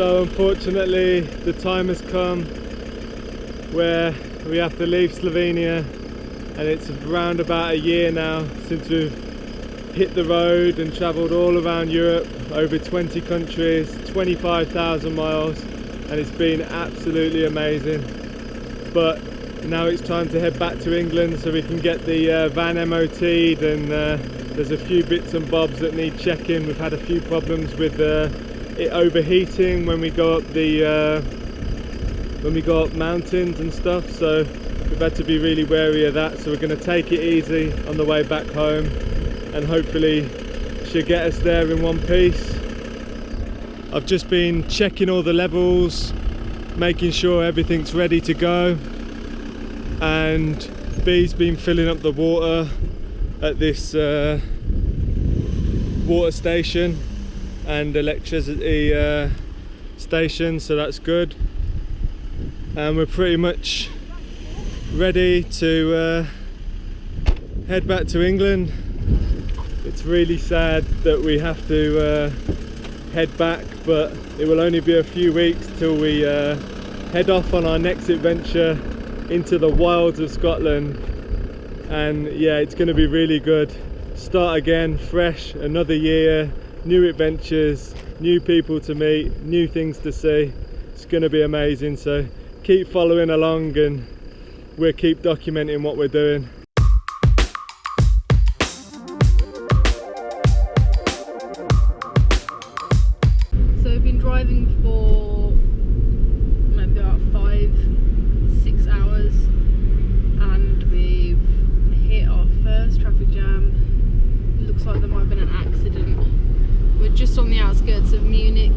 So unfortunately the time has come where we have to leave Slovenia, and it's around about a year now since we've hit the road and travelled all around Europe, over 20 countries, 25,000 miles, and it's been absolutely amazing. But now it's time to head back to England so we can get the van MOT'd, and there's a few bits and bobs that need checking. We've had a few problems with it overheating when we go up mountains and stuff, so we've had to be really wary of that. So we're going to take it easy on the way back home, and hopefully she'll get us there in one piece. I've just been checking all the levels, making sure everything's ready to go, and B's been filling up the water at this water station and electricity station, so that's good. And we're pretty much ready to head back to England. It's really sad that we have to head back, but it will only be a few weeks till we head off on our next adventure into the wilds of Scotland. And yeah, it's going to be really good. Start again fresh, another year, new adventures, new people to meet, new things to see. It's going to be amazing, so keep following along and we'll keep documenting what we're doing. So we've been driving for maybe about 5-6 hours, and we've hit our first traffic jam. It looks like there might have been an accident. We're just on the outskirts of Munich.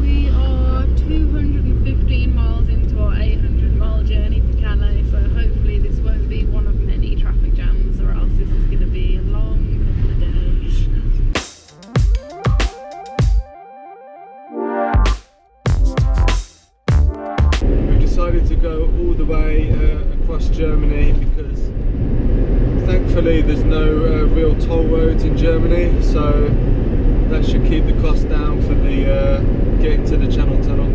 We are 215 miles into our 800-mile journey to Calais, so hopefully this won't be one of many traffic jams, or else this is going to be a long couple of days. We've decided to go all the way across Germany because thankfully there's no real toll roads in Germany, so that should keep the cost down for the getting to the Channel Tunnel.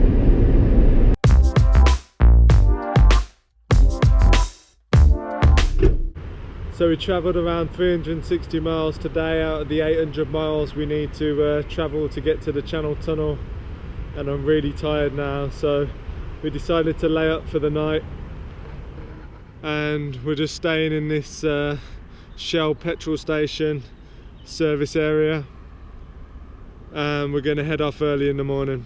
So we travelled around 360 miles today out of the 800 miles we need to travel to get to the Channel Tunnel, and I'm really tired now, so we decided to lay up for the night, and we're just staying in this Shell petrol station service area, and we're going to head off early in the morning.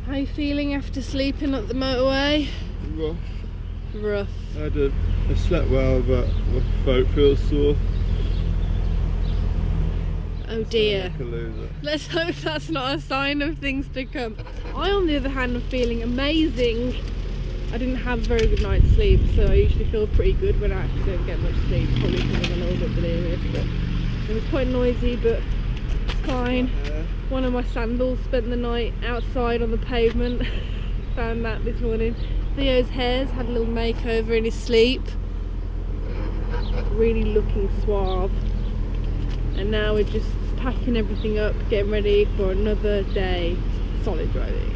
How are you feeling after sleeping at the motorway? Rough. I slept well, but my throat feels sore. Oh dear. Like a loser. Let's hope that's not a sign of things to come. I, on the other hand, am feeling amazing. I didn't have a very good night's sleep, so I usually feel pretty good when I actually don't get much sleep, probably because I'm a little bit delirious, but it was quite noisy, but it's fine. One of my sandals spent the night outside on the pavement. Found that this morning. Theo's hair's had a little makeover in his sleep. Really looking suave. And now we're just packing everything up, getting ready for another day solid driving.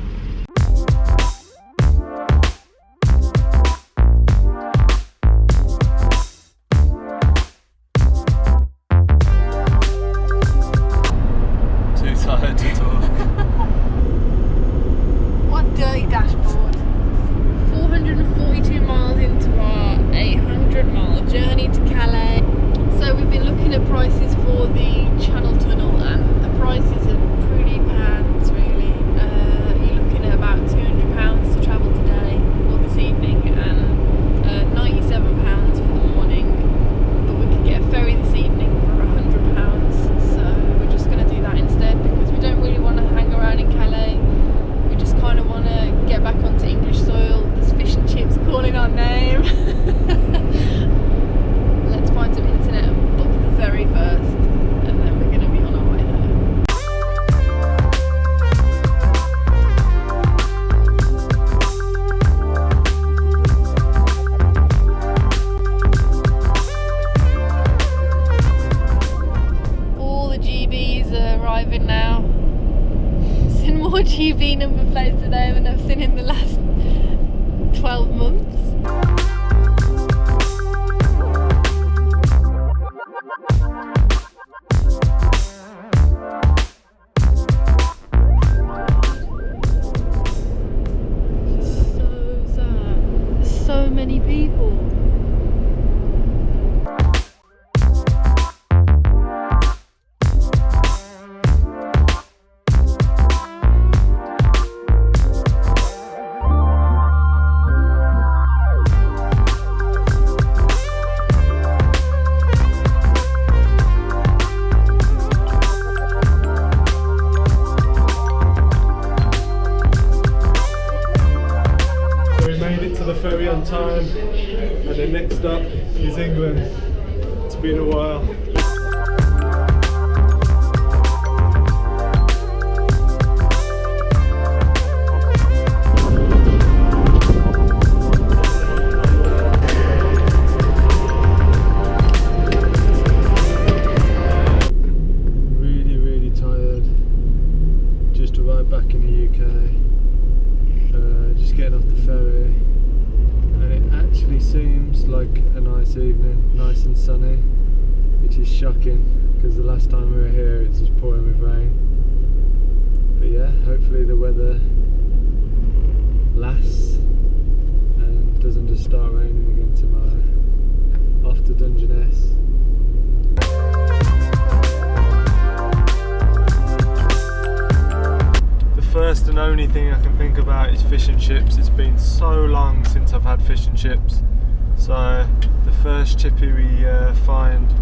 Too tired to talk. What dirty dashboard. 442 miles into our 800-mile journey to Calais. So we've been looking at prices for the Channel Tunnel, and the prices are pretty pants really. You're looking at about £200 to travel today or this evening, and £97 for the morning. But we could get a ferry this evening for £100, so we're just going to do that instead because we don't really want to hang around in Calais. We just kind of want to get back onto English soil. There's fish and chips calling our name. Let's find some internet and book the ferry first, and then we're going to be on our way home. more GB number plates today than I've seen in the last 12 months. So sad. There's so many people. Ferry on time, and the next stop is England. It's been a while. Really tired. Just arrived back in the UK. Just getting off the ferry. Actually seems like a nice evening, nice and sunny, which is shocking because the last time we were here it was just pouring with rain. But yeah, hopefully the weather lasts and doesn't just start raining again tomorrow. Off to Dungeness. First and only thing I can think about is fish and chips. It's been so long since I've had fish and chips, so the first chippy we find,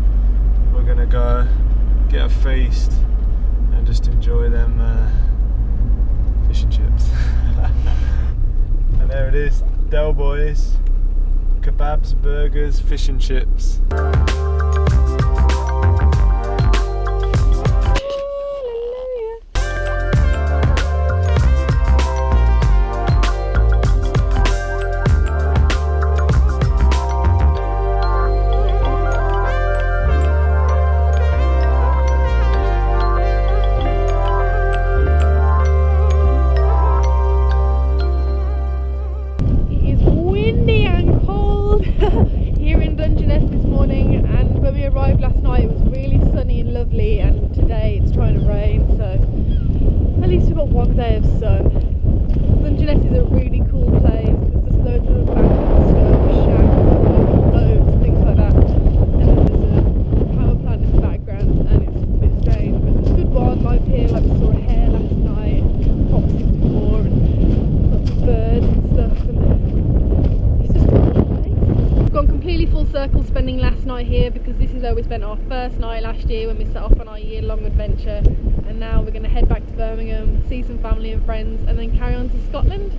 we're gonna go get a feast and just enjoy them fish and chips. And there it is, Del Boys, kebabs, burgers, fish and chips. One day of sun. Dungeness is a really cool place. There's just loads of abandoned stuff, shacks, boats, things like that. And then there's a power plant in the background, and it's just a bit strange. But there's good wildlife here. Like we saw a hare last night, foxes before, and lots of birds and stuff. And it's just a cool place. We've gone completely full circle spending last night here because this is where we spent our first night last year when we set off on our year-long adventure. And now we're going to head back to Birmingham, see some family and friends, and then carry on to Scotland.